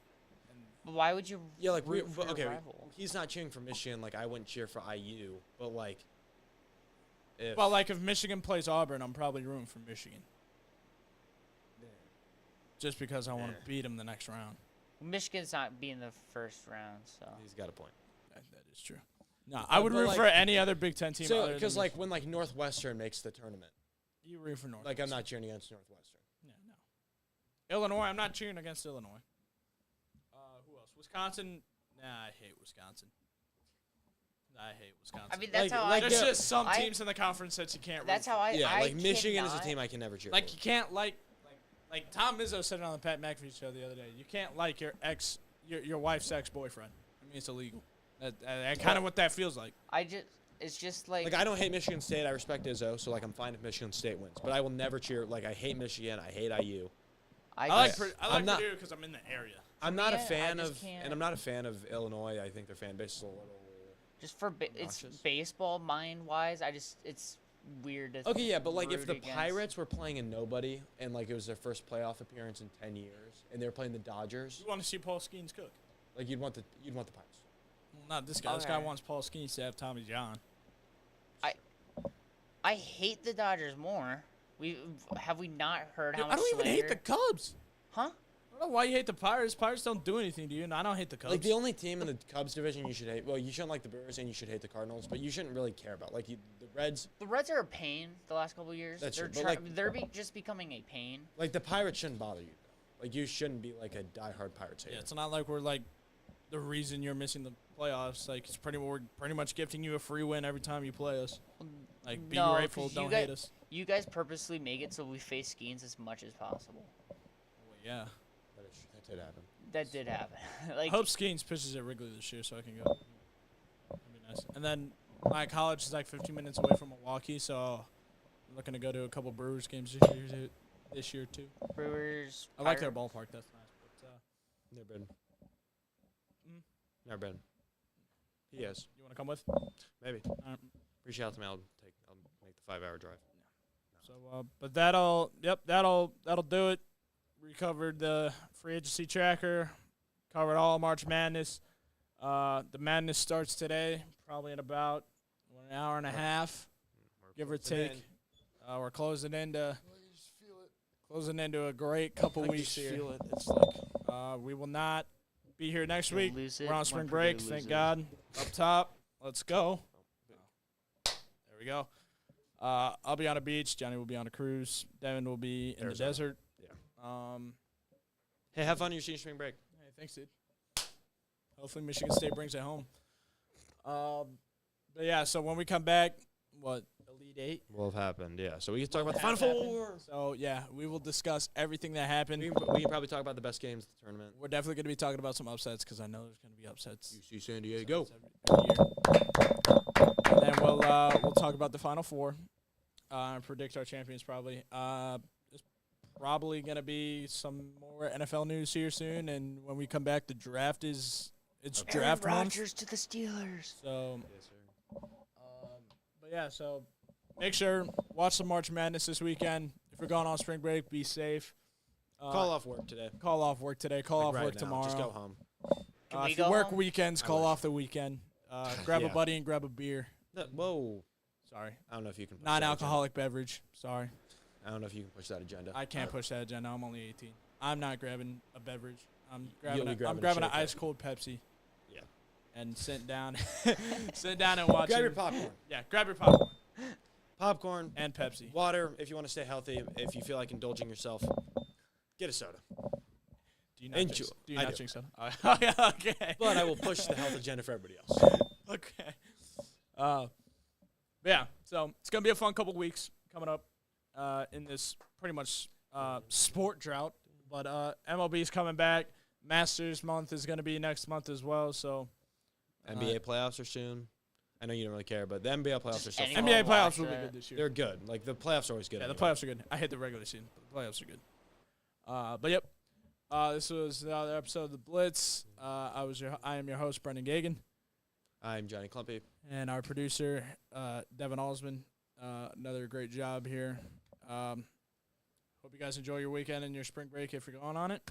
But why would you Yeah, like root for your okay, rival? he's not cheering for Michigan. Like I wouldn't cheer for IU, but like, if well, like if Michigan plays Auburn, I'm probably rooting for Michigan. Just because I want to beat them the next round. Michigan's not being the first round, so. he's got a point. That is true. No, I would but root like- for any other Big Ten team. So because like when like Northwestern makes the tournament, you root for North. like I'm not cheering against Northwestern. Yeah, no. Illinois, I'm not cheering against Illinois. Who else? Wisconsin. Nah, I hate Wisconsin. I mean, that's Like- how like I. There's just some I- teams in the conference that you can't. That's root how for. I. Yeah, I like Michigan is a cannot- team I can never cheer Like for. you can't like Tom Izzo said it on the Pat McAfee show the other day. You can't like your wife's ex-boyfriend. I mean, it's illegal. That kind of what that feels like. It's just like. Like I don't hate Michigan State. I respect Izzo, so like I'm fine if Michigan State wins. But I will never cheer. Like I hate Michigan. I hate IU. I like I'm not- Purdue because I'm in the area. I'm not a me, I fan just of, can't- and I'm not a fan of Illinois. I think their fan base is a little. Just for it's obnoxious. baseball mind wise, it's weird to. Okay, yeah, but like if root the against. Pirates were playing a nobody and like it was their first playoff appearance in 10 years, and they were playing the Dodgers, You want to see Paul Skeens cook? like you'd want the Pirates. Well, not this guy. This guy Okay. wants Paul Skeens to have Tommy John. I hate the Dodgers more. We not heard how Dude, much. I don't even hate the slander- Cubs. Huh? I don't know why you hate the Pirates. Pirates don't do anything to you, and I don't hate the Cubs. Like the only team in the Cubs division you should hate. Well, you shouldn't like the Brewers and you should hate the Cardinals, but you shouldn't really care about the Reds. The Reds are a pain the last couple of years. That's they're true, but, like- they're just becoming a pain. Like the Pirates shouldn't bother you. Though. Like you shouldn't be like a diehard Pirates hater. Yeah, it's not like we're like the reason you're missing the playoffs. Like we're pretty much gifting you a free win every time you play us. Like be No, grateful, 'cause you don't guys- hate us. You guys purposely make it so we face Skeens as much as possible. Well, yeah. That did happen. That did happen. I Like hope Skeens pitches at Wrigley this year so I can go. Nice. And then my college is like 15 minutes away from Milwaukee, so I'm looking to go to a couple Brewers games this year too. Brewers. I like their Pirates. ballpark. That's nice. But Never been. Mm. Never been. He has. you want to come with? Maybe. Alright. Reach out to me. I'll make the 5-hour drive. So, but that'll do it. We covered the free agency tracker, covered all March Madness. The madness starts today, probably in about an hour and a half, give or take. We're closing into a great couple weeks here. Feel it. It's like We will not be here next You'll week. lose it. We're on spring One for break, you, thank lose it. God. Up top, let's go. There we go. I'll be on a beach. Johnny will be on a cruise. Devin will be in Arizona. the desert. Yeah. Hey, have fun on your senior spring break. Hey, thanks, dude. Hopefully Michigan State brings it home. But yeah, so when we come back, Elite Eight? Will have happened, yeah. So we can talk about the Have Final happened. Four. So yeah, we will discuss everything that happened. We can probably talk about the best games of the tournament. We're definitely going to be talking about some upsets because I know there's going to be upsets. UC San Diego. Every year. And then we'll talk about the Final Four. And predict our champions probably. There's probably going to be some more NFL news here soon. And when we come back, the draft it's draft Aaron month. Rodgers to the Steelers. So, Yes, sir. but yeah, so make sure watch some March Madness this weekend. If you're going on spring break, be safe. Call off work today. Call off work today. Call Like off right work now. tomorrow. Just go home. Can we if you go work home? weekends, I call wish. off the weekend. Grab a Yeah. buddy and grab a beer. No, whoa. Sorry. I don't know if you can push that Non-alcoholic beverage. Sorry. agenda. I don't know if you can push that agenda. I can't push that agenda. I'm only 18. I'm not grabbing a beverage. I'm You'll be grabbing, grabbing a an shake ice cold Pepsi. Yeah. And sit down, sit down and watch. Grab your popcorn. Yeah, grab your popcorn Popcorn. and Pepsi. Water if you want to stay healthy. If you feel like indulging yourself, get a soda. Do you not Enjoy. drink? Do you I not do. drink soda? Oh, yeah, okay. But I will push the health agenda for everybody else. Okay. But yeah, so it's gonna be a fun couple weeks coming up in this pretty much sport drought. But MLB's coming back. Masters month is gonna be next month as well. So NBA playoffs are soon. I know you don't really care, but the NBA playoffs are so anyone fun. NBA playoffs watch will be that? good this year. They're good. Like the playoffs are always good. Yeah, the anyway. playoffs are good. I hate the regular season, but the playoffs are good. But yep, this was another episode of the Blitz. I am your host, Brendan Gagan, I'm Johnny Clumpy. and our producer, Devin Alsman. Another great job here. Hope you guys enjoy your weekend and your spring break if you're going on it.